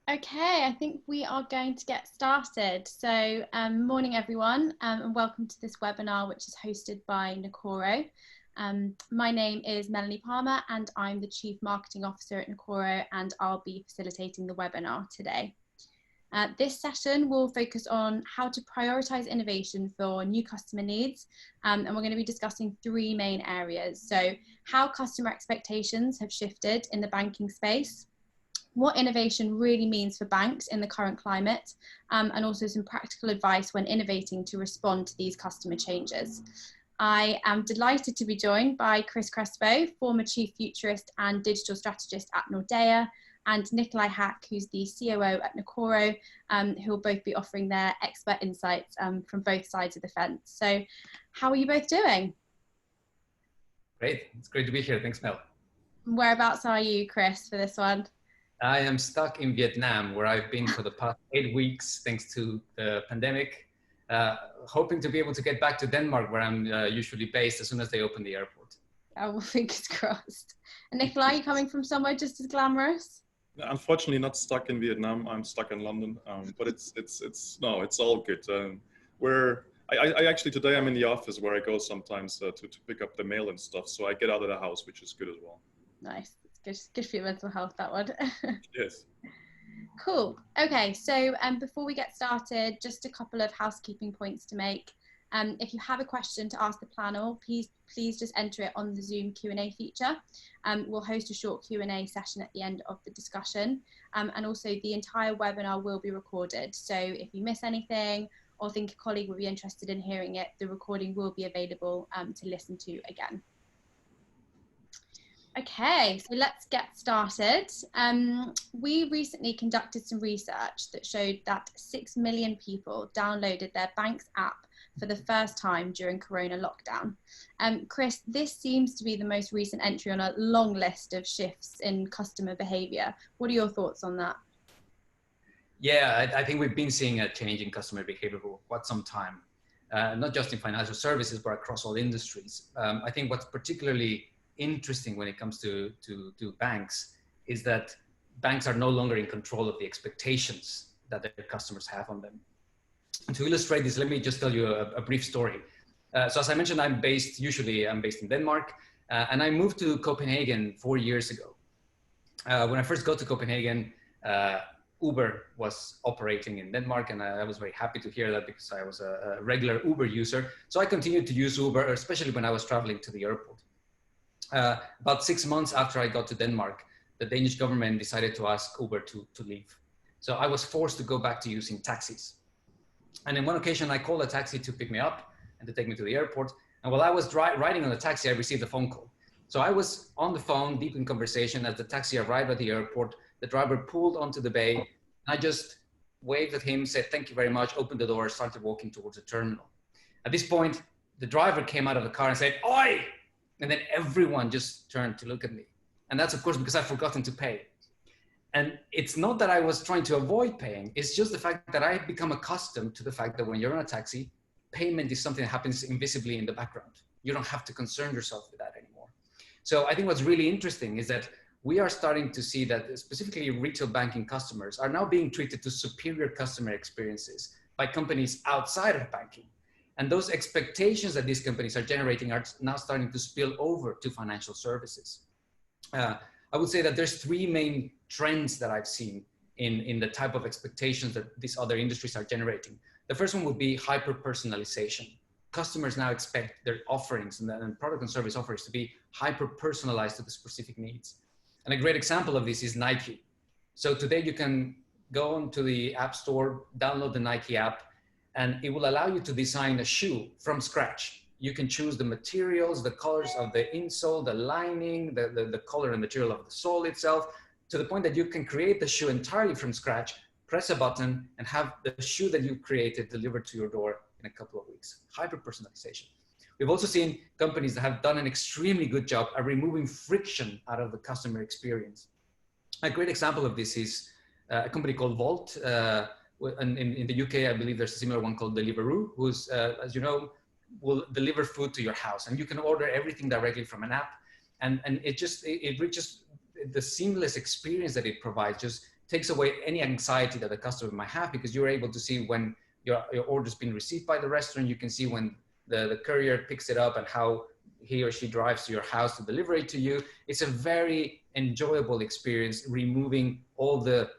Okay, I think we are going to get started. So, morning everyone, and welcome to this webinar, which is hosted by Nakoro. My name is Melanie Palmer, and I'm the Chief Marketing Officer at Nakoro, and I'll be facilitating the webinar today. This session will focus on how to prioritize innovation for new customer needs, and we're going to be discussing three main areas. So, how customer expectations have shifted in the banking space, what innovation really means for banks in the current climate, and also some practical advice when innovating to respond to these customer changes. I am delighted to be joined by Crespo, former Chief Futurist and Digital Strategist at Nordea, and Nikolai, who's the COO at Nakoro, who will both be offering their expert insights from both sides of the fence. So how are you both doing? Great, it's great to be here. Thanks, Mel. Whereabouts are you, Chris, for this one? I am stuck in Vietnam, where I've been for the past 8 weeks, thanks to the pandemic, hoping to be able to get back to Denmark, where I'm usually based as soon as they open the airport. Oh, well, fingers crossed. And Nikolai, are you coming from somewhere just as glamorous? Unfortunately, not stuck in Vietnam. I'm stuck in London, but it's all good. I actually today I'm in the office where I go sometimes to pick up the mail and stuff. So I get out of the house, which is good as well. Nice. It's good for your mental health, that one. Yes. Cool. Okay, so before we get started, just a couple of housekeeping points to make. If you have a question to ask the panel, please just enter it on the Zoom Q&A feature. We'll host a short Q&A session at the end of the discussion. And also the entire webinar will be recorded. So if you miss anything or think a colleague would be interested in hearing it, the recording will be available to listen to again. Okay, so let's get started. We recently conducted some research that showed that 6 million people downloaded their bank's app for the first time during Corona lockdown. Chris, this seems to be the most recent entry on a long list of shifts in customer behavior. What are your thoughts on that? Yeah, I think we've been seeing a change in customer behavior for quite some time, not just in financial services, but across all industries. I think what's particularly interesting when it comes to banks is that banks are no longer in control of the expectations that their customers have on them. And to illustrate this, let me just tell you a brief story. So as I mentioned, I'm based in Denmark, and I moved to Copenhagen 4 years ago. When I first got to Copenhagen, Uber was operating in Denmark, and I was very happy to hear that because I was a regular Uber user. So I continued to use Uber, especially when I was traveling to the airport. About 6 months after I got to Denmark, the Danish government decided to ask Uber to leave. So I was forced to go back to using taxis. And on one occasion, I called a taxi to pick me up and to take me to the airport. And while I was riding on the taxi, I received a phone call. So I was on the phone, deep in conversation. As the taxi arrived at the airport, the driver pulled onto the bay. And I just waved at him, said, "Thank you very much," opened the door, started walking towards the terminal. At this point, the driver came out of the car and said, "Oi!" And then everyone just turned to look at me. And that's, of course, because I've forgotten to pay. And it's not that I was trying to avoid paying. It's just the fact that I've become accustomed to the fact that when you're on a taxi, payment is something that happens invisibly in the background. You don't have to concern yourself with that anymore. So I think what's really interesting is that we are starting to see that specifically retail banking customers are now being treated to superior customer experiences by companies outside of banking. And those expectations that these companies are generating are now starting to spill over to financial services. I would say that there's three main trends that I've seen in the type of expectations that these other industries are generating. The first one would be hyper-personalization. Customers now expect their offerings and product and service offerings to be hyper-personalized to the specific needs. And a great example of this is Nike. So today you can go onto the App Store, download the Nike app, and it will allow you to design a shoe from scratch. You can choose the materials, the colors of the insole, the lining, the color and material of the sole itself, to the point that you can create the shoe entirely from scratch, press a button, and have the shoe that you created delivered to your door in a couple of weeks. Hyper-personalization. We've also seen companies that have done an extremely good job at removing friction out of the customer experience. A great example of this is a company called Volt. In the UK, I believe there's a similar one called Deliveroo, who's, as you know, will deliver food to your house. And you can order everything directly from an app. And it reaches the seamless experience that it provides, just takes away any anxiety that the customer might have, because you're able to see when your order's been received by the restaurant. You can see when the courier picks it up and how he or she drives to your house to deliver it to you. It's a very enjoyable experience, removing all the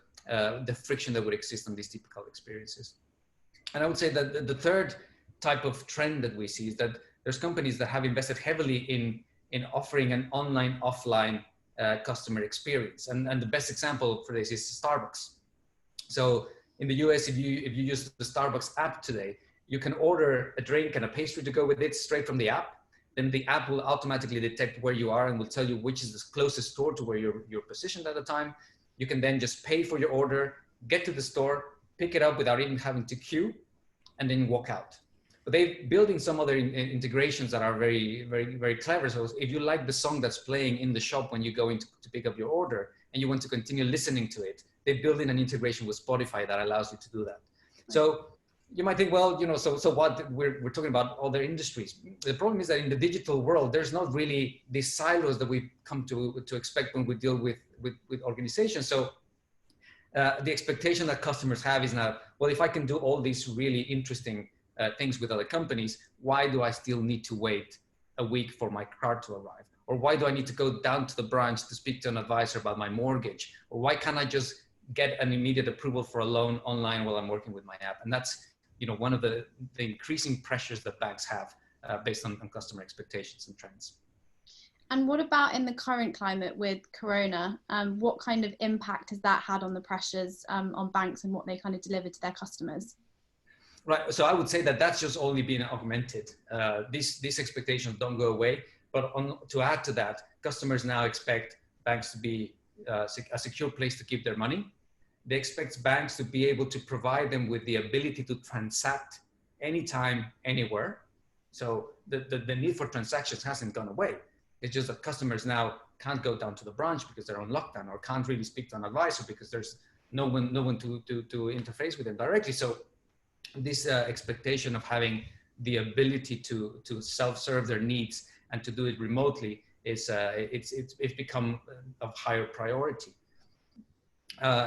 friction that would exist on these typical experiences. And I would say that the third type of trend that we see is that there's companies that have invested heavily in offering an online, offline customer experience. And the best example for this is Starbucks. So in the US, if you use the Starbucks app today, you can order a drink and a pastry to go with it straight from the app. Then the app will automatically detect where you are and will tell you which is the closest store to where you're positioned at the time. You can then just pay for your order, get to the store, pick it up without even having to queue, and then walk out. But they're building some other integrations that are very, very, very clever. So if you like the song that's playing in the shop when you go in to pick up your order and you want to continue listening to it, they build in an integration with Spotify that allows you to do that. So you might think, well, you know, so what, we're talking about other industries. The problem is that in the digital world, there's not really these silos that we come to expect when we deal with organizations. So the expectation that customers have is now, well, if I can do all these really interesting things with other companies, why do I still need to wait a week for my card to arrive? Or why do I need to go down to the branch to speak to an advisor about my mortgage? Or why can't I just get an immediate approval for a loan online while I'm working with my app? And that's, you know, one of the increasing pressures that banks have based on customer expectations and trends. And what about in the current climate with Corona? What kind of impact has that had on the pressures on banks and what they kind of deliver to their customers? Right. So I would say that that's just only been augmented. These expectations don't go away. But to add to that, customers now expect banks to be a secure place to keep their money. They expect banks to be able to provide them with the ability to transact anytime, anywhere. So the need for transactions hasn't gone away. It's just that customers now can't go down to the branch because they're on lockdown, or can't really speak to an advisor because there's no one to interface with them directly. So this expectation of having the ability to self-serve their needs and to do it remotely is it's become of higher priority.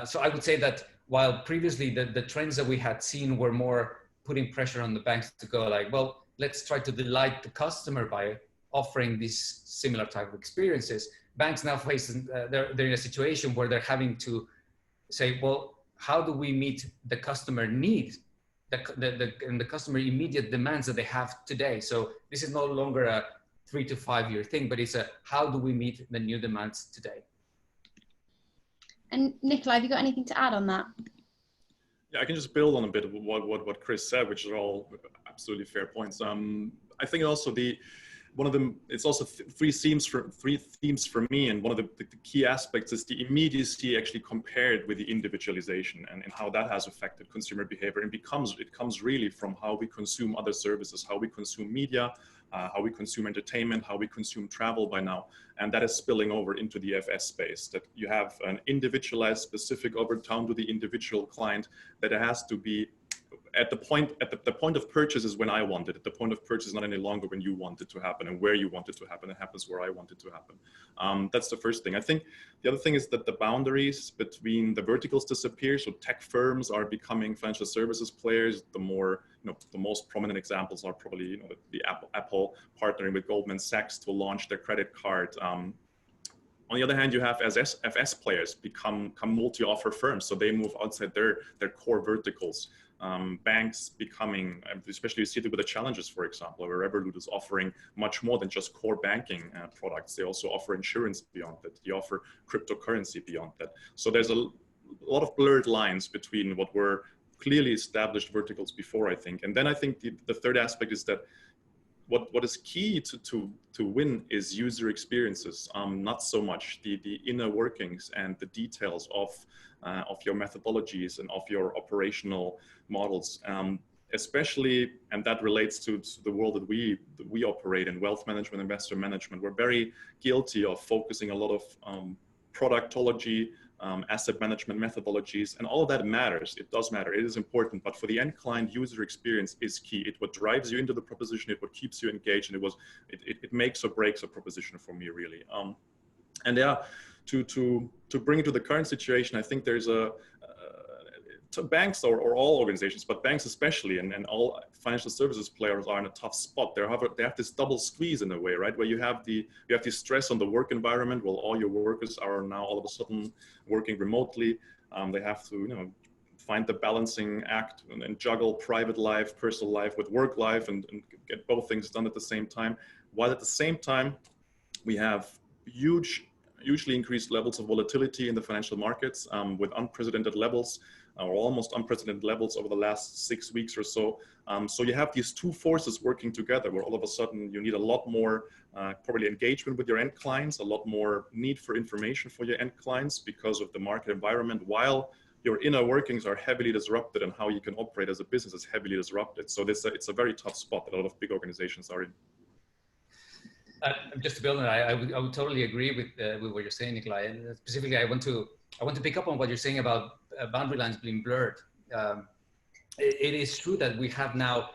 So I would say that while previously the trends that we had seen were more putting pressure on the banks to go like, well, let's try to delight the customer by offering these similar type of experiences, banks now they're in a situation where they're having to say, well, how do we meet the customer needs, and the customer immediate demands that they have today? So this is no longer a 3 to 5 year thing, but it's a how do we meet the new demands today? And Nikolai, have you got anything to add on that? Yeah, I can just build on a bit of what Chris said, which are all absolutely fair points. I think also one of them, it's also three themes for me, and one of the key aspects is the immediacy actually compared with the individualization and how that has affected consumer behavior. And it comes really from how we consume other services, how we consume media, how we consume entertainment, how we consume travel by now. And that is spilling over into the FS space, that you have an individualized, specific over down to the individual client, that it has to be at the point of purchase is when I want it. At the point of purchase is not any longer when you want it to happen and where you want it to happen. It happens where I want it to happen. That's the first thing. I think the other thing is that the boundaries between the verticals disappear. So tech firms are becoming financial services players. The most prominent examples are probably the Apple partnering with Goldman Sachs to launch their credit card. On the other hand, you have as FS players become multi-offer firms. So they move outside their core verticals. Banks becoming, especially you see it with the challenges, for example, where Revolut is offering much more than just core banking products. They also offer insurance beyond that. They offer cryptocurrency beyond that. So there's a lot of blurred lines between what were clearly established verticals before, I think. And then I think the third aspect is that what is key to win is user experiences, not so much the inner workings and the details of your methodologies and of your operational models, especially, and that relates to the world that we operate in, wealth management, investor management. We're very guilty of focusing a lot of productology, asset management methodologies, and all of that matters. It does matter. It is important, but for the end client, user experience is key. It what drives you into the proposition. It what keeps you engaged, and it makes or breaks a proposition for me, really. And yeah, to to bring it to the current situation, I think there's to banks or all organizations, but banks especially, and all financial services players are in a tough spot. They have this double squeeze in a way, right? Where you have the stress on the work environment. Well, all your workers are now all of a sudden working remotely. They have to, find the balancing act and juggle private life, personal life with work life, and get both things done at the same time. While at the same time, we have hugely increased levels of volatility in the financial markets, with unprecedented levels, or almost unprecedented levels over the last 6 weeks or so. So you have these two forces working together, where all of a sudden you need a lot more probably engagement with your end clients, a lot more need for information for your end clients because of the market environment, while your inner workings are heavily disrupted, and how you can operate as a business is heavily disrupted. So it's a very tough spot that a lot of big organizations are in. Just to build on that, I would totally agree with what you're saying, Nikolai. And specifically, I want to pick up on what you're saying about boundary lines being blurred. It is true that we have now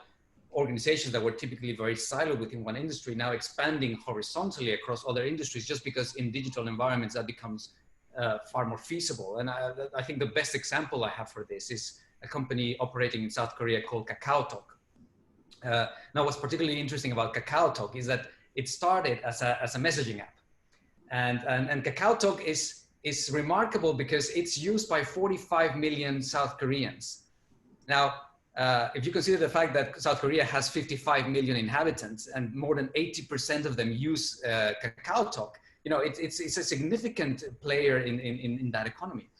organizations that were typically very siloed within one industry now expanding horizontally across other industries, just because in digital environments that becomes far more feasible. And I think the best example I have for this is a company operating in South Korea called KakaoTalk. Now, what's particularly interesting about KakaoTalk is that it started as a messaging app, and KakaoTalk is remarkable because it's used by 45 million South Koreans. Now, if you consider the fact that South Korea has 55 million inhabitants and more than 80% of them use KakaoTalk, it's a significant player in that economy.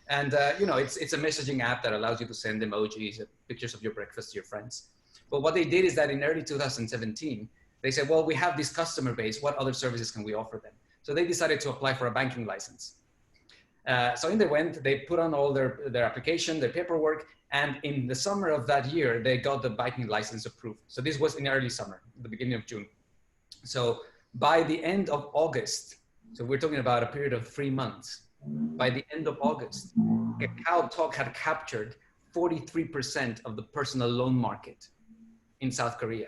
And it's a messaging app that allows you to send emojis, pictures of your breakfast to your friends. But what they did is that in early 2017, they said, well, we have this customer base. What other services can we offer them? So they decided to apply for a banking license. So in they went, they put on all their application, their paperwork, and in the summer of that year, they got the banking license approved. So this was in early summer, the beginning of June. So by the end of August, so we're talking about a period of 3 months, by the end of August, KakaoTalk had captured 43% of the personal loan market in South Korea.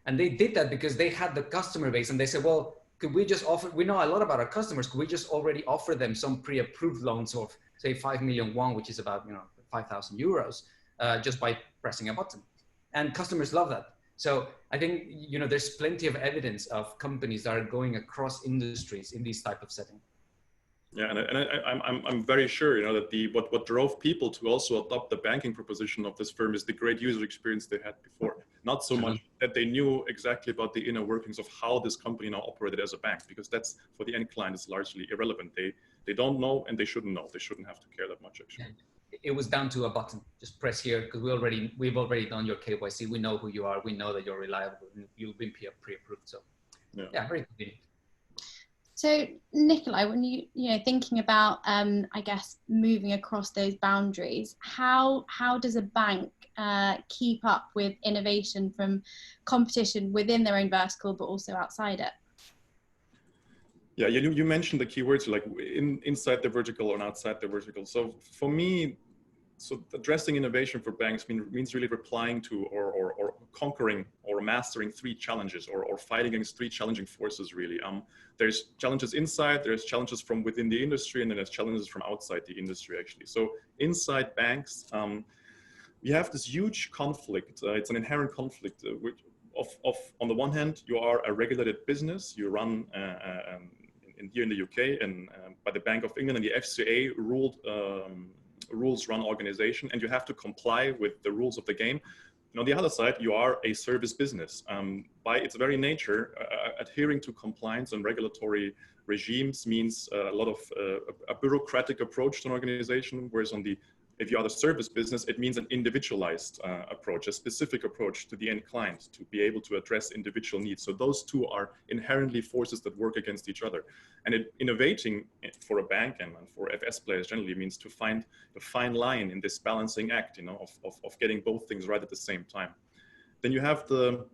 And they did that because they had the customer base, and they said, well, could we just offer, we know a lot about our customers, could we just already offer them some pre-approved loans of say 5 million won, which is about 5,000 euros, just by pressing a button. And customers love that. So I think there's plenty of evidence of companies that are going across industries in these type of setting. Yeah, and I'm very sure that what drove people to also adopt the banking proposition of this firm is the great user experience they had before. Not so much that they knew exactly about the inner workings of how this company now operated as a bank, because that's, for the end client, is largely irrelevant. They don't know, and they shouldn't know. They shouldn't have to care that much, actually. It was down to a button. Just press here, because we've already done your KYC. We know who you are. We know that you're reliable. You've been pre-approved. So yeah, very convenient. So Nikolai, when you thinking about I guess moving across those boundaries, how does a bank keep up with innovation from competition within their own vertical, but also outside it? Yeah, you mentioned the keywords like inside the vertical and outside the vertical. So for me, addressing innovation for banks means really replying to or conquering or mastering 3 challenges or fighting against 3 challenging forces, really. There's challenges inside, there's challenges from within the industry, and then there's challenges from outside the industry, actually. So inside banks, we have this huge conflict. It's an inherent conflict of on the one hand, you are a regulated business. You run here in the UK and by the Bank of England and the FCA rules-run organization, and you have to comply with the rules of the game. And on the other side, you are a service business. By its very nature, adhering to compliance and regulatory regimes means a lot of a bureaucratic approach to an organization, whereas if you are the service business, it means an individualized approach, a specific approach to the end client to be able to address individual needs. So those two are inherently forces that work against each other. And innovating for a bank and for FS players generally means to find the fine line in this balancing act, of getting both things right at the same time. Then you have the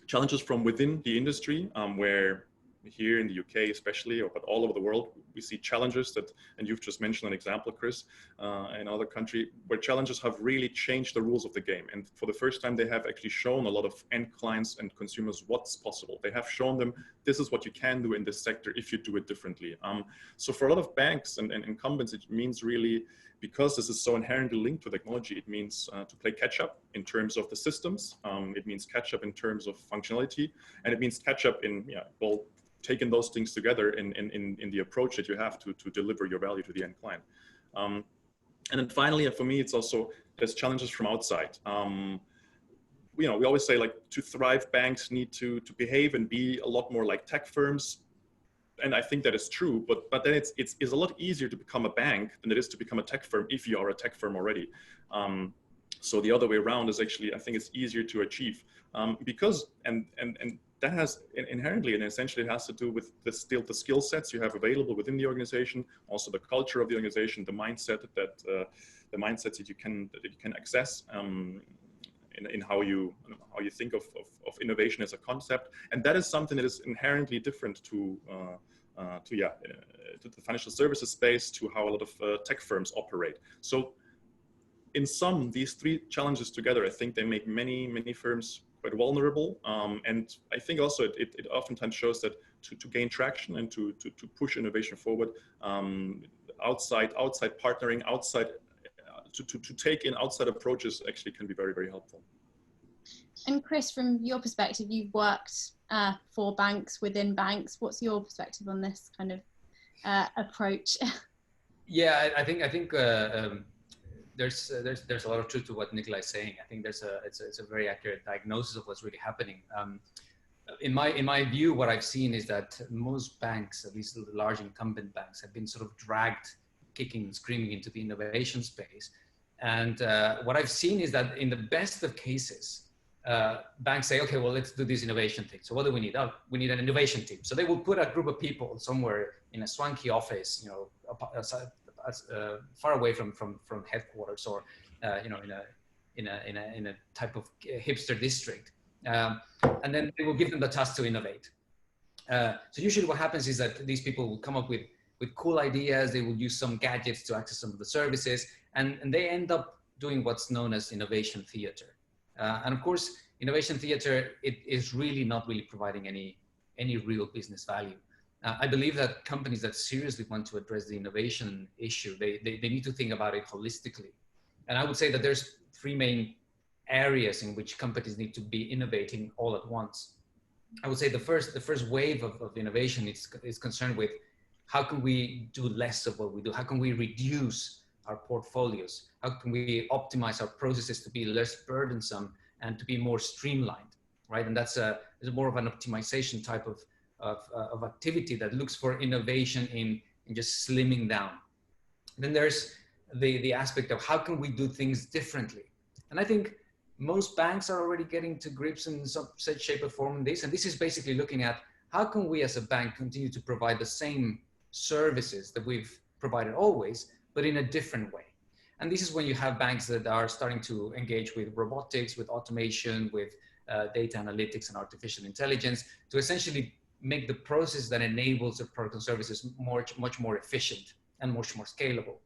challenges from within the industry, where here in the UK especially, but all over the world, we see challenges that, and you've just mentioned an example, Chris, in other country where challenges have really changed the rules of the game. And for the first time, they have actually shown a lot of end clients and consumers what's possible. They have shown them this is what you can do in this sector if you do it differently. So for a lot of banks and incumbents, it means really, because this is so inherently linked to technology, it means to play catch up in terms of the systems. It means catch up in terms of functionality, and it means catch up in, well, taking those things together in the approach that you have to deliver your value to the end client. And then finally, for me, it's also, there's challenges from outside. We always say, like, to thrive, banks need to behave and be a lot more like tech firms. And I think that is true, but then it's a lot easier to become a bank than it is to become a tech firm if you are a tech firm already. So the other way around is actually, I think it's easier to achieve because, and that has inherently and essentially has to do with the skill sets you have available within the organization, also the culture of the organization, the mindset that the mindsets that you can access in how you think of innovation as a concept. And that is something that is inherently different to the financial services space, to how a lot of tech firms operate. So in sum, these three challenges together, I think they make many firms quite vulnerable. And I think also it oftentimes shows that to gain traction and to push innovation forward, outside partnering, to take in outside approaches actually can be very helpful. And Chris, from your perspective, you've worked for banks, within banks. What's your perspective on this kind of approach? Yeah, I think there's a lot of truth to what Nikolai is saying. I think it's a very accurate diagnosis of what's really happening. In my view, what I've seen is that most banks, at least the large incumbent banks, have been sort of dragged kicking and screaming into the innovation space. And what I've seen is that in the best of cases, banks say, okay, well, let's do this innovation thing. So what do we need? Oh, we need an innovation team. So they will put a group of people somewhere in a swanky office, far away from headquarters, or in a type of hipster district, and then they will give them the task to innovate. So usually what happens is that these people will come up with cool ideas. They will use some gadgets to access some of the services, and they end up doing what's known as innovation theater. And of course, innovation theater, it is really not really providing any real business value. I believe that companies that seriously want to address the innovation issue, they need to think about it holistically. And I would say that there's three main areas in which companies need to be innovating all at once. I would say the first wave of innovation is concerned with how can we do less of what we do? How can we reduce our portfolios? How can we optimize our processes to be less burdensome and to be more streamlined, right? And that's is more of an optimization type of activity that looks for innovation in just slimming down. Then there's the aspect of how can we do things differently? And I think most banks are already getting to grips in some such shape or form in this. And this is basically looking at how can we as a bank continue to provide the same services that we've provided always, but in a different way. And this is when you have banks that are starting to engage with robotics, with automation, with data analytics and artificial intelligence to essentially make the process that enables the product and services much more efficient and much more scalable.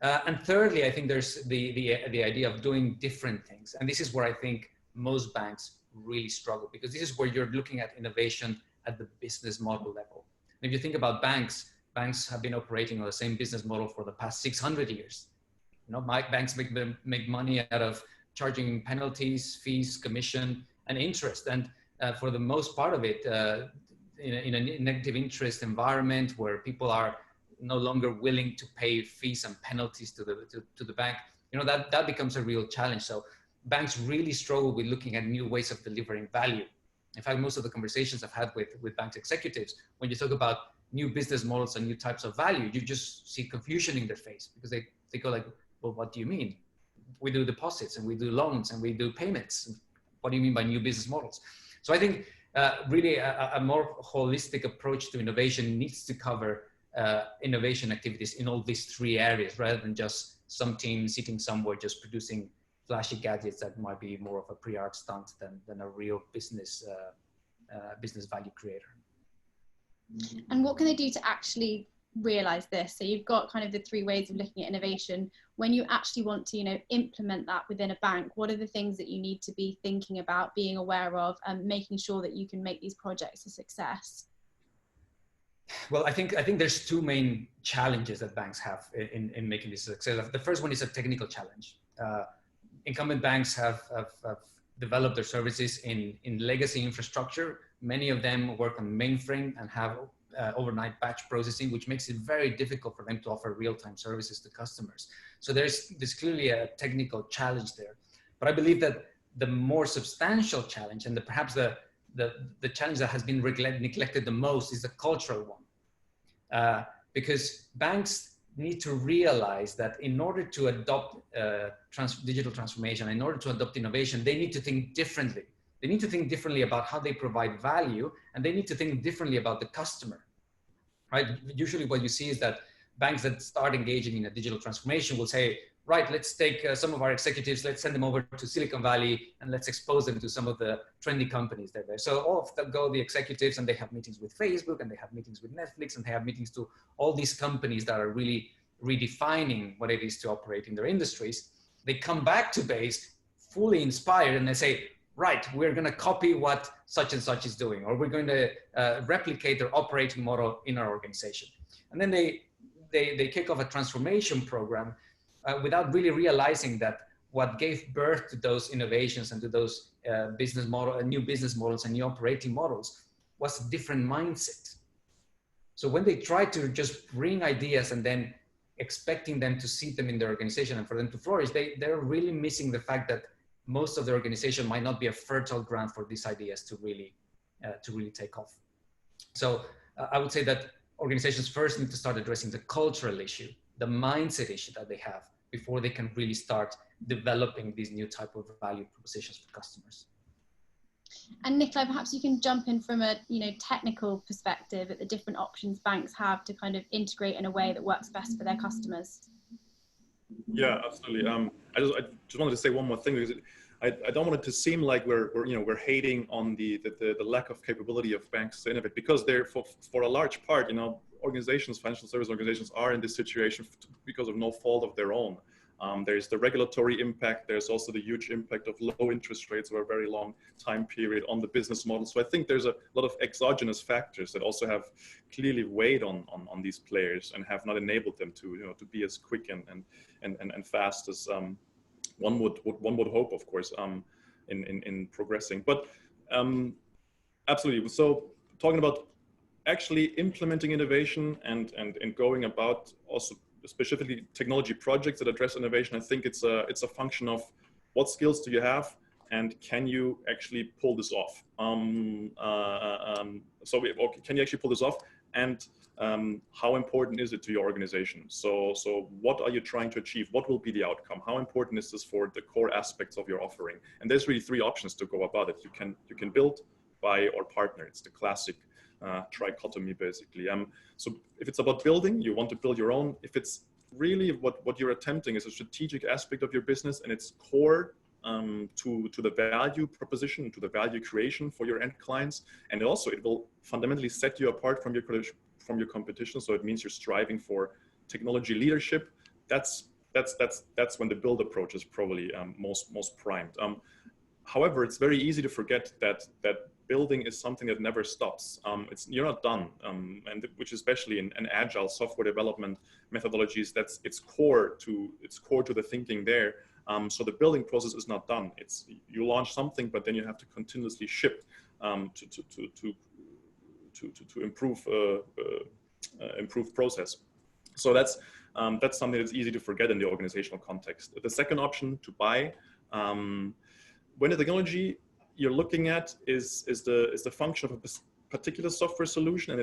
And thirdly, I think there's the idea of doing different things. And this is where I think most banks really struggle, because this is where you're looking at innovation at the business model level. And if you think about banks have been operating on the same business model for the past 600 years. Banks make money out of charging penalties, fees, commission, and interest. And for the most part of it, in a negative interest environment where people are no longer willing to pay fees and penalties to the bank, that becomes a real challenge. So banks really struggle with looking at new ways of delivering value. In fact, most of the conversations I've had with bank executives, when you talk about new business models and new types of value, you just see confusion in their face, because they go like, well, what do you mean? We do deposits and we do loans and we do payments. What do you mean by new business models? So I think really a more holistic approach to innovation needs to cover innovation activities in all these three areas, rather than just some team sitting somewhere just producing flashy gadgets that might be more of a pre-art stunt than a real business value creator. And what can they do to actually realize this? So you've got kind of the three ways of looking at innovation. When you actually want to, implement that within a bank, what are the things that you need to be thinking about, being aware of, and making sure that you can make these projects a success? Well, I think there's two main challenges that banks have in making this a success. The first one is a technical challenge. Incumbent banks have developed their services in legacy infrastructure. Many of them work on mainframe and have overnight batch processing, which makes it very difficult for them to offer real-time services to customers. So there's clearly a technical challenge there. But I believe that the more substantial challenge, and perhaps the challenge that has been neglected the most, is the cultural one. Because banks need to realize that in order to adopt digital transformation, in order to adopt innovation, they need to think differently. They need to think differently about how they provide value, and they need to think differently about the customer, right? Usually what you see is that banks that start engaging in a digital transformation will say, right, let's take some of our executives, let's send them over to Silicon Valley and let's expose them to some of the trendy companies that are there. So off go the executives, and they have meetings with Facebook, and they have meetings with Netflix, and they have meetings to all these companies that are really redefining what it is to operate in their industries. They come back to base fully inspired, and they say, right, we're going to copy what such and such is doing, or we're going to replicate their operating model in our organization. And then they kick off a transformation program without really realizing that what gave birth to those innovations and to those new business models and new operating models was a different mindset. So when they try to just bring ideas and then expecting them to see them in their organization and for them to flourish, they're really missing the fact that most of the organization might not be a fertile ground for these ideas to really take off. So I would say that organizations first need to start addressing the cultural issue, the mindset issue that they have, before they can really start developing these new type of value propositions for customers. And Nikolai, perhaps you can jump in from a technical perspective at the different options banks have to kind of integrate in a way that works best for their customers. Yeah, absolutely. I just wanted to say one more thing, because I don't want it to seem like we're hating on the lack of capability of banks to innovate, because they're for a large part, organizations, financial service organizations, are in this situation because of no fault of their own. There's the regulatory impact. There's also the huge impact of low interest rates over a very long time period on the business model. So I think there's a lot of exogenous factors that also have clearly weighed on these players and have not enabled them to be as quick and fast as one would hope, of course, in progressing. But absolutely. So talking about actually implementing innovation and going about also specifically technology projects that address innovation, I think it's a function of what skills do you have and can you actually pull this off? Can you actually pull this off? And how important is it to your organization? So what are you trying to achieve? What will be the outcome? How important is this for the core aspects of your offering? And there's really three options to go about it. You can build, buy, or partner. It's the classic trichotomy, basically. So if it's about building, you want to build your own. If it's really what you're attempting is a strategic aspect of your business and it's core to the value proposition, to the value creation for your end clients, and also it will fundamentally set you apart from your competition. So it means you're striving for technology leadership. That's when the build approach is probably most primed. However, it's very easy to forget that building is something that never stops. You're not done, and which especially in agile software development methodologies, it's core to the thinking there. So the building process is not done. You launch something, but then you have to continuously ship to improve process. So that's something that's easy to forget in the organizational context. The second option, to buy, when the technology you're looking at is the function of a particular software solution,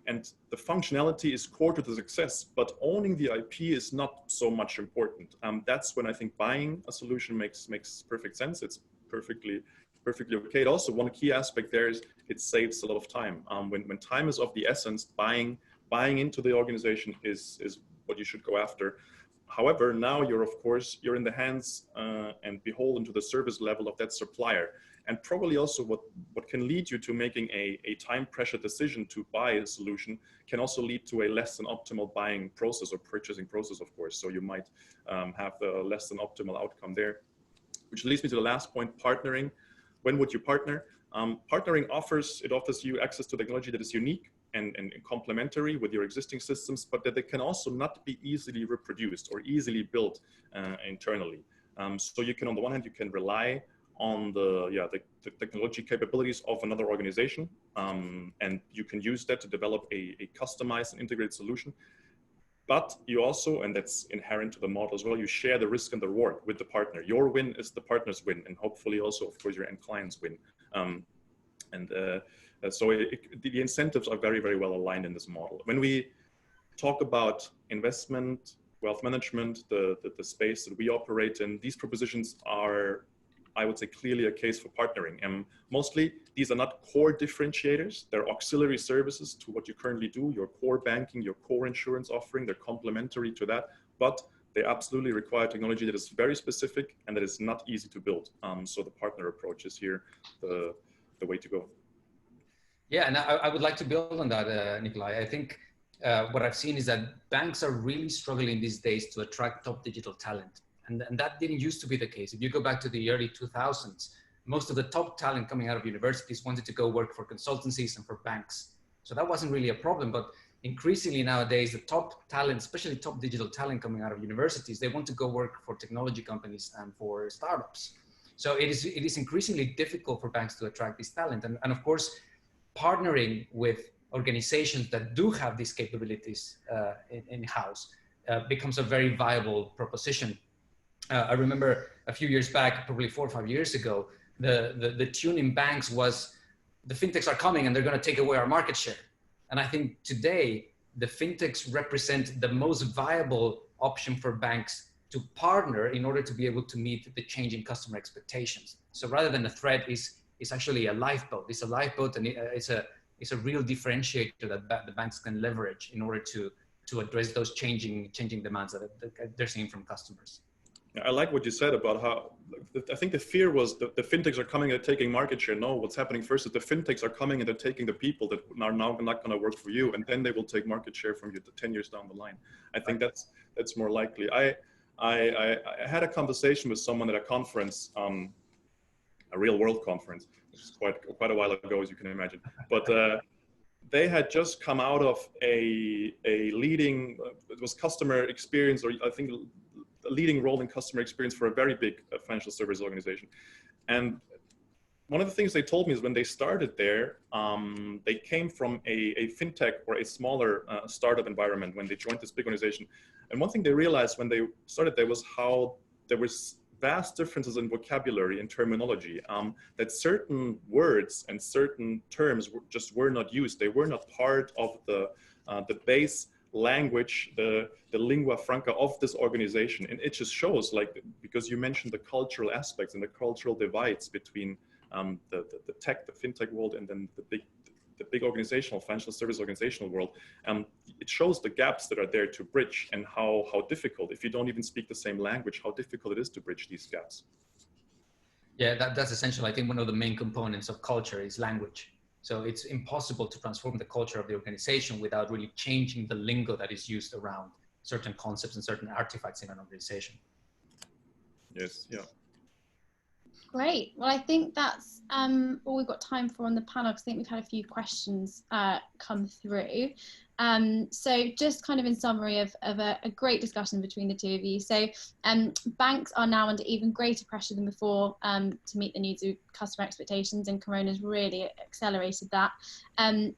and the functionality is core to the success, but owning the IP is not so much important. That's when I think buying a solution makes perfect sense. It's perfectly okay. Also, one key aspect there is it saves a lot of time. When time is of the essence, buying into the organization is what you should go after. However, now you're in the hands and beholden to the service level of that supplier. and probably also what can lead you to making a time pressure decision to buy a solution can also lead to a less than optimal buying process or purchasing process, of course. So you might have a less than optimal outcome there, which leads me to the last point, partnering. When would you partner? Partnering offers you access to technology that is unique and complementary with your existing systems, but that they can also not be easily reproduced or easily built internally. So you can, on the one hand, you can rely on the technology capabilities of another organization, and you can use that to develop a customized and integrated solution. But you also, and that's inherent to the model as well, you share the risk and the reward with the partner. Your win is the partner's win, and hopefully also, of course, your end client's win. So the incentives are very, very well aligned in this model. When we talk about investment, wealth management, the space that we operate in, these propositions are, I would say, clearly a case for partnering. And mostly these are not core differentiators. They're auxiliary services to what you currently do, your core banking, your core insurance offering. They're complementary to that, but they absolutely require technology that is very specific and that is not easy to build. So the partner approach is here the way to go. Yeah, and I would like to build on that, Nikolai. I think what I've seen is that banks are really struggling these days to attract top digital talent. And that didn't used to be the case. If you go back to the early 2000s, most of the top talent coming out of universities wanted to go work for consultancies and for banks. So that wasn't really a problem. But increasingly nowadays, the top talent, especially top digital talent coming out of universities, they want to go work for technology companies and for startups. So it is increasingly difficult for banks to attract this talent. And of course, partnering with organizations that do have these capabilities in-house becomes a very viable proposition. I remember a few years back, probably 4 or 5 years ago, the tune in banks was, the fintechs are coming and they're going to take away our market share. And I think today, the fintechs represent the most viable option for banks to partner in order to be able to meet the changing customer expectations. So rather than a threat, it's actually a lifeboat. It's a lifeboat, and it's a real differentiator that the banks can leverage in order to address those changing demands that they're seeing from customers. I like what you said about how, I think the fear was that the fintechs are coming and taking market share. No, what's happening first is the fintechs are coming and they're taking the people that are now not going to work for you, and then they will take market share from you 10 years down the line. I think that's more likely. I had a conversation with someone at a conference, a real world conference, which is quite a while ago, as you can imagine. But they had just come out of a leading, it was customer experience, or I think a leading role in customer experience for a very big financial service organization. And one of the things they told me is when they started there, they came from a fintech or a smaller startup environment when they joined this big organization. And one thing they realized when they started there was how there was vast differences in vocabulary and terminology, that certain words and certain terms just were not used. They were not part of the base language, the lingua franca of this organization. And it just shows, like, because you mentioned the cultural aspects and the cultural divides between the tech, the fintech world, and then the big organizational, financial service organizational world. It shows the gaps that are there to bridge, and how difficult, if you don't even speak the same language, how difficult it is to bridge these gaps. Yeah, that's essential. I think one of the main components of culture is language. So it's impossible to transform the culture of the organization without really changing the lingo that is used around certain concepts and certain artifacts in an organization. Yes, yeah. Great. Well, I think that's all we've got time for on the panel, because I think we've had a few questions come through. So just kind of in summary of a great discussion between the two of you. So banks are now under even greater pressure than before to meet the needs of customer expectations, and Corona's really accelerated that.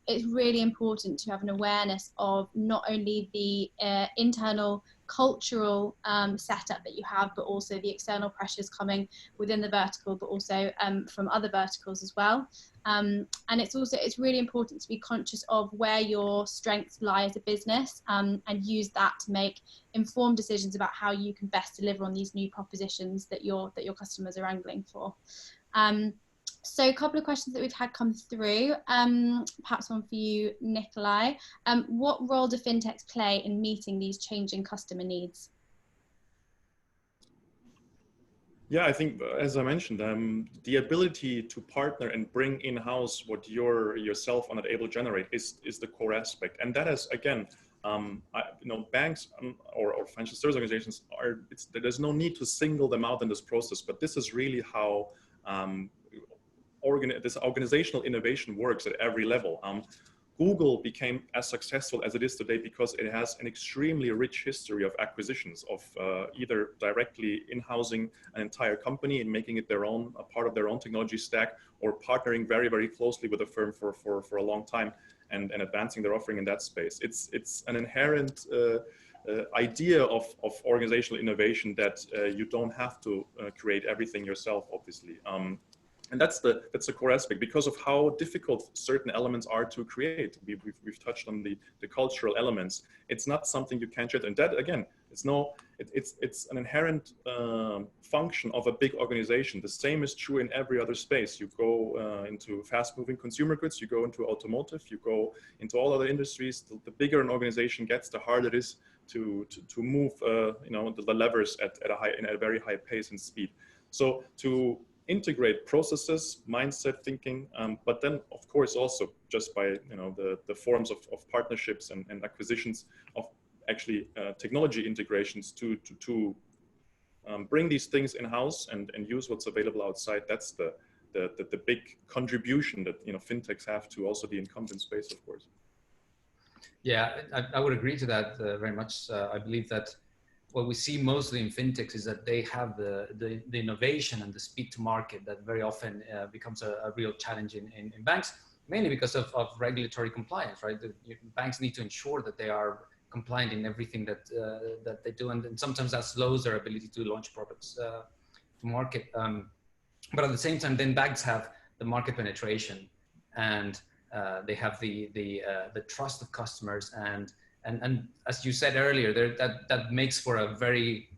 It's really important to have an awareness of not only the internal cultural setup that you have, but also the external pressures coming within the vertical, but also from other verticals as well. And it's really important to be conscious of where your strengths lie as a business, and use that to make informed decisions about how you can best deliver on these new propositions that your customers are angling for. So a couple of questions that we've had come through, perhaps one for you, Nikolai. What role do fintechs play in meeting these changing customer needs? Yeah, I think, as I mentioned, the ability to partner and bring in-house what yourself are not able to generate is the core aspect. And that is, again, banks or financial service organizations there's no need to single them out in this process, but this is really how this organizational innovation works at every level. Google became as successful as it is today because it has an extremely rich history of acquisitions, of either directly in-housing an entire company and making it their own, a part of their own technology stack, or partnering very, very closely with a firm for a long time and advancing their offering in that space. It's an inherent idea of organizational innovation that you don't have to create everything yourself, obviously. And that's the core aspect, because of how difficult certain elements are to create. We've touched on the cultural elements. It's not something you can change, and that again, it's an inherent function of a big organization. The same is true in every other space. You go into fast-moving consumer goods, you go into automotive, you go into all other industries. The bigger an organization gets, the harder it is to move the levers at a very high pace and speed. So to integrate processes, mindset, thinking, but then of course also just by the forms of partnerships and acquisitions of actually technology integrations to bring these things in-house and use what's available outside. That's the big contribution that fintechs have to also the incumbent space, of course. Yeah, I would agree to that very much. I believe that what we see mostly in fintechs is that they have the innovation and the speed to market that very often becomes a real challenge in banks, mainly because of regulatory compliance, right? The banks need to ensure that they are compliant in everything that they do, and sometimes that slows their ability to launch products to market. But at the same time, then banks have the market penetration, and they have the trust of customers, and as you said earlier, that makes for a very,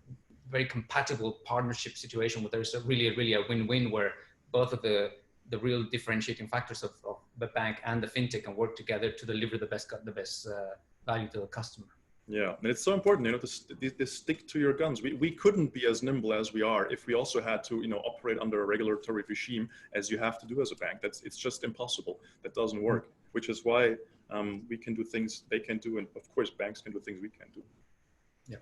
very compatible partnership situation where there's really a win-win, where both of the real differentiating factors of the bank and the fintech can work together to deliver the best value to the customer. Yeah, and it's so important, to stick to your guns. We couldn't be as nimble as we are if we also had to, operate under a regulatory regime as you have to do as a bank. It's just impossible. That doesn't work, which is why we can do things they can do, and of course banks can do things we can't do. Yeah.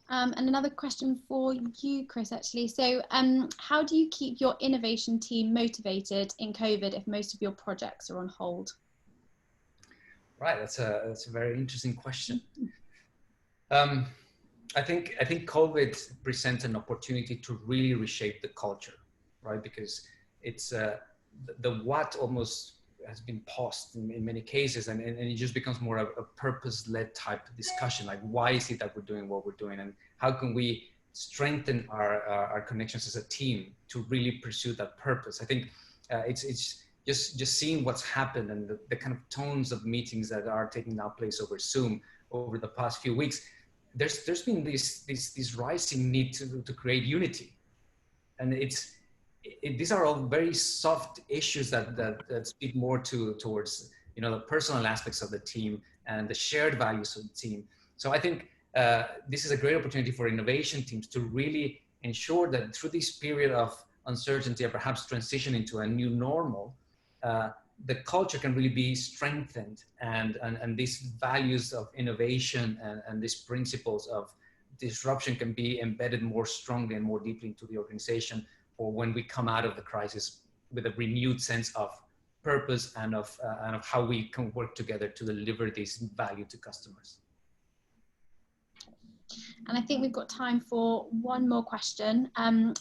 And another question for you, Chris, actually. So how do you keep your innovation team motivated in COVID if most of your projects are on hold? Right, that's a very interesting question. I think COVID presents an opportunity to really reshape the culture, right? Because it's the what almost has been paused in many cases, and it just becomes more of a purpose-led type of discussion. Like, why is it that we're doing what we're doing, and how can we strengthen our connections as a team to really pursue that purpose? I think it's just seeing what's happened and the kind of tones of meetings that are taking now place over Zoom over the past few weeks. There's been this rising need to create unity, and these are all very soft issues that speak more towards the personal aspects of the team and the shared values of the team. So I think this is a great opportunity for innovation teams to really ensure that through this period of uncertainty, or perhaps transition into a new normal, the culture can really be strengthened, and these values of innovation and these principles of disruption can be embedded more strongly and more deeply into the organization for when we come out of the crisis with a renewed sense of purpose and of how we can work together to deliver this value to customers. And I think we've got time for one more question.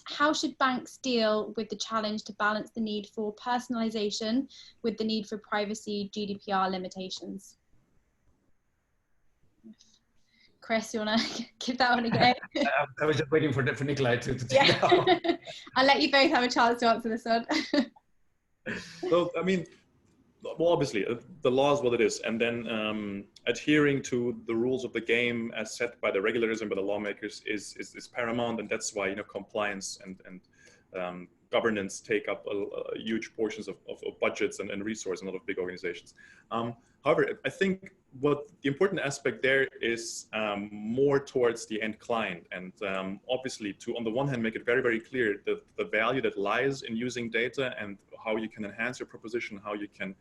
How should banks deal with the challenge to balance the need for personalization with the need for privacy GDPR limitations? Chris, you want to give that one a go? I was just waiting for Nikolai to take it out. I'll let you both have a chance to answer this one. So, I mean, well, obviously, the law is what it is, and then adhering to the rules of the game as set by the regulators and by the lawmakers is paramount, and that's why compliance and governance take up huge portions of budgets and resource in a lot of big organizations. However, I think what the important aspect there is more towards the end client, and obviously to, on the one hand, make it very, very clear the value that lies in using data and how you can enhance your proposition, how you can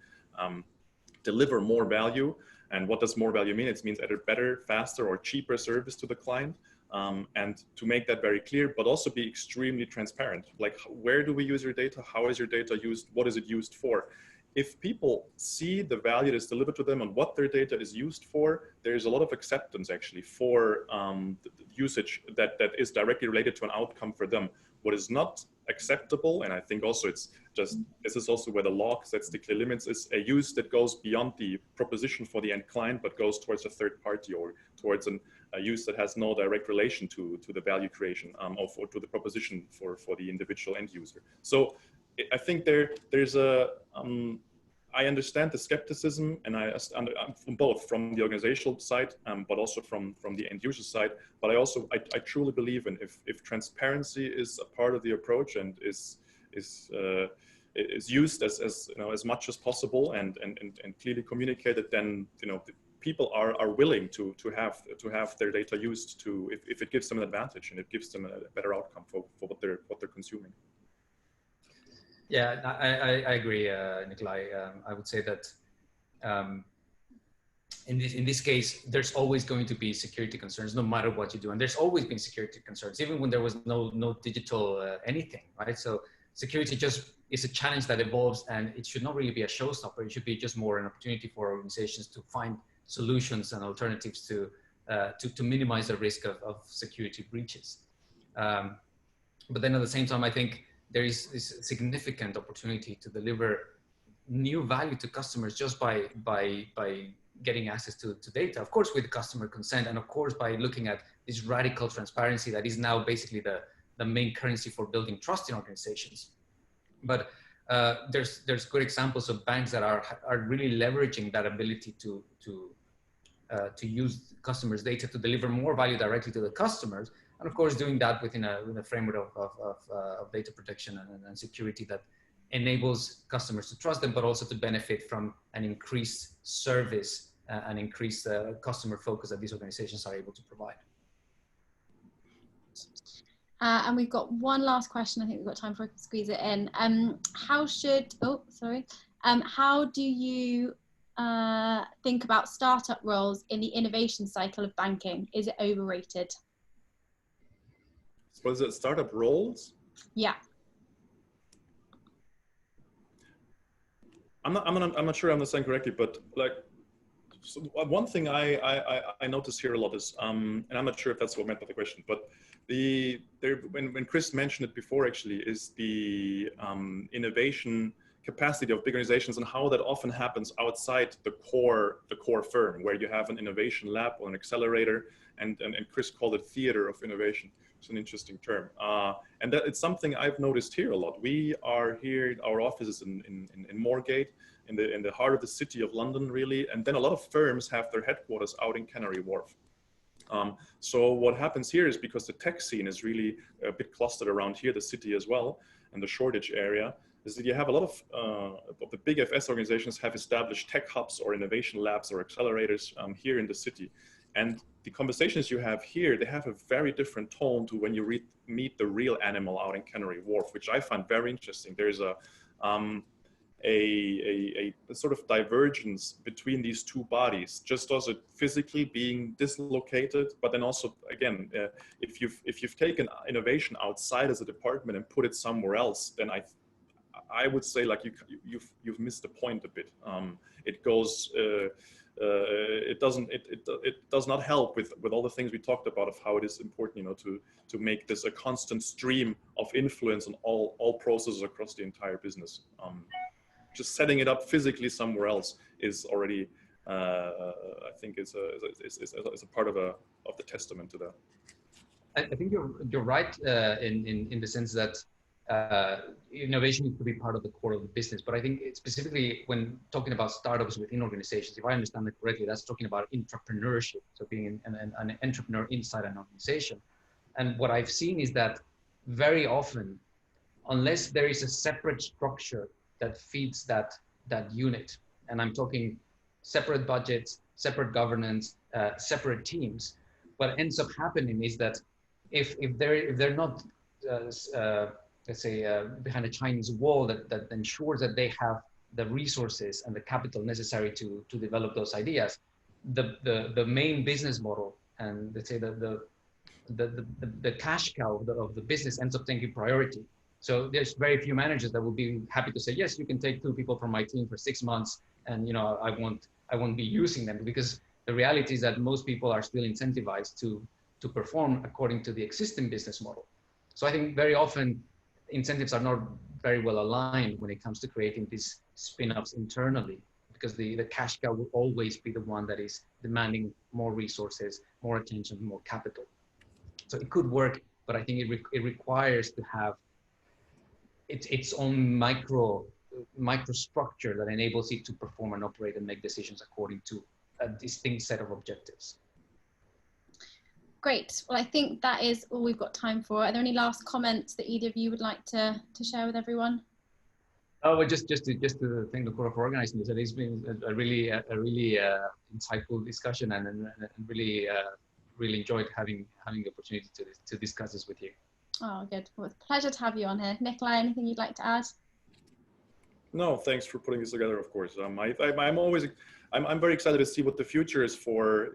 deliver more value. And what does more value mean? It means either better, faster, or cheaper service to the client. And to make that very clear, but also be extremely transparent. Like, where do we use your data? How is your data used? What is it used for? If people see the value that's delivered to them and what their data is used for, there's a lot of acceptance actually for the usage that is directly related to an outcome for them. What is not acceptable, and I think also it's just, this is also where the law sets the clear limits, is a use that goes beyond the proposition for the end client, but goes towards a third party or towards a use that has no direct relation to the value creation or to the proposition for the individual end user. So I think there's a, I understand the skepticism, and from both from the organizational side, but also from the end user side. But I truly believe in if transparency is a part of the approach and is used as you know, as much as possible and clearly communicated, then people are willing to have their data used to if it gives them an advantage and it gives them a better outcome for what they're consuming. Yeah, I agree, Nikolai. I would say that in this case, there's always going to be security concerns, no matter what you do, and there's always been security concerns, even when there was no digital anything, right? So security just is a challenge that evolves, and it should not really be a showstopper. It should be just more an opportunity for organizations to find solutions and alternatives to minimize the risk of security breaches. But then at the same time, I think there is this significant opportunity to deliver new value to customers just by getting access to data, of course, with customer consent, and of course, by looking at this radical transparency that is now basically the main currency for building trust in organizations. But there's good examples of banks that are really leveraging that ability to use customers' data to deliver more value directly to the customers. And of course, doing that within a framework of data protection and security that enables customers to trust them, but also to benefit from an increased service and increased customer focus that these organizations are able to provide. And we've got one last question. I think we've got time for to squeeze it in. How do you think about startup roles in the innovation cycle of banking? Is it overrated? Was it startup roles? Yeah. I'm not sure I understand correctly, but like, so one thing I notice here a lot is, and I'm not sure if that's what meant by the question, but when Chris mentioned it before, actually, is the innovation capacity of big organizations and how that often happens outside the core firm, where you have an innovation lab or an accelerator, and Chris called it theater of innovation. It's an interesting term, and that it's something I've noticed here a lot. We are here, our office is in Moorgate, in the heart of the city of London, really, and then a lot of firms have their headquarters out in Canary Wharf. So what happens here is, because the tech scene is really a bit clustered around here, the city as well, and the Shoreditch area, is that you have a lot of the big FS organizations have established tech hubs or innovation labs or accelerators here in the city. And the conversations you have here, they have a very different tone to when you meet the real animal out in Canary Wharf, which I find very interesting. There's a sort of divergence between these two bodies, just also physically being dislocated, but then also, again, if you've taken innovation outside as a department and put it somewhere else, then I would say, like, you've missed the point a bit. It goes. It does not help with all the things we talked about of how it is important, to make this a constant stream of influence on all processes across the entire business. Just setting it up physically somewhere else is already, I think, is a part of the testament to that. I think you're right in the sense that innovation needs to be part of the core of the business. But I think specifically when talking about startups within organizations, if I understand it correctly, that's talking about entrepreneurship. So being an entrepreneur inside an organization. And what I've seen is that very often unless there is a separate structure that feeds that unit, and I'm talking separate budgets, separate governance, separate teams, what ends up happening is that if they're not let's say behind a Chinese wall that ensures that they have the resources and the capital necessary to develop those ideas, the main business model and let's say the cash cow of the business ends up taking priority. So there's very few managers that will be happy to say, yes, you can take 2 people from my team for 6 months, and I won't be using them, because the reality is that most people are still incentivized to perform according to the existing business model. So I think very often incentives are not very well aligned when it comes to creating these spin-offs internally, because the cash cow will always be the one that is demanding more resources, more attention, more capital. So it could work, but I think it requires to have its own microstructure that enables it to perform and operate and make decisions according to a distinct set of objectives. Great. Well, I think that is all we've got time for. Are there any last comments that either of you would like to share with everyone? Oh, well, just to thank Nikolai for organizing this. It's been a really insightful discussion, and really enjoyed having the opportunity to discuss this with you. Oh, good. Well, it's a pleasure to have you on here. Nikolai, anything you'd like to add? No, thanks for putting this together. Of course, I'm very excited to see what the future is for.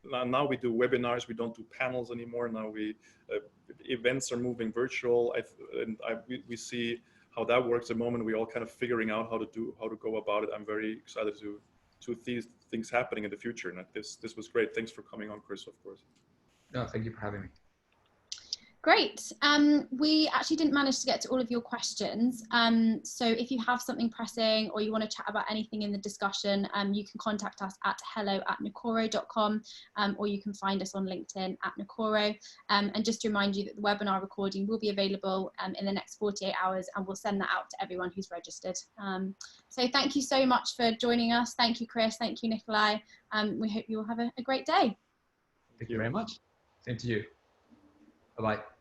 Now we do webinars. We don't do panels anymore. Now events are moving virtual. We see how that works. At the moment, we all kind of figuring out how to go about it. I'm very excited to these things happening in the future. And this was great. Thanks for coming on, Chris. Of course. No, thank you for having me. Great. We actually didn't manage to get to all of your questions. So if you have something pressing or you want to chat about anything in the discussion, you can contact us at hello@nokoro.com, or you can find us on LinkedIn @Nokoro. And just to remind you that the webinar recording will be available in the next 48 hours, and we'll send that out to everyone who's registered. So thank you so much for joining us. Thank you, Chris. Thank you, Nikolai. We hope you will have a great day. Thank you very much. Same to you. Bye-bye.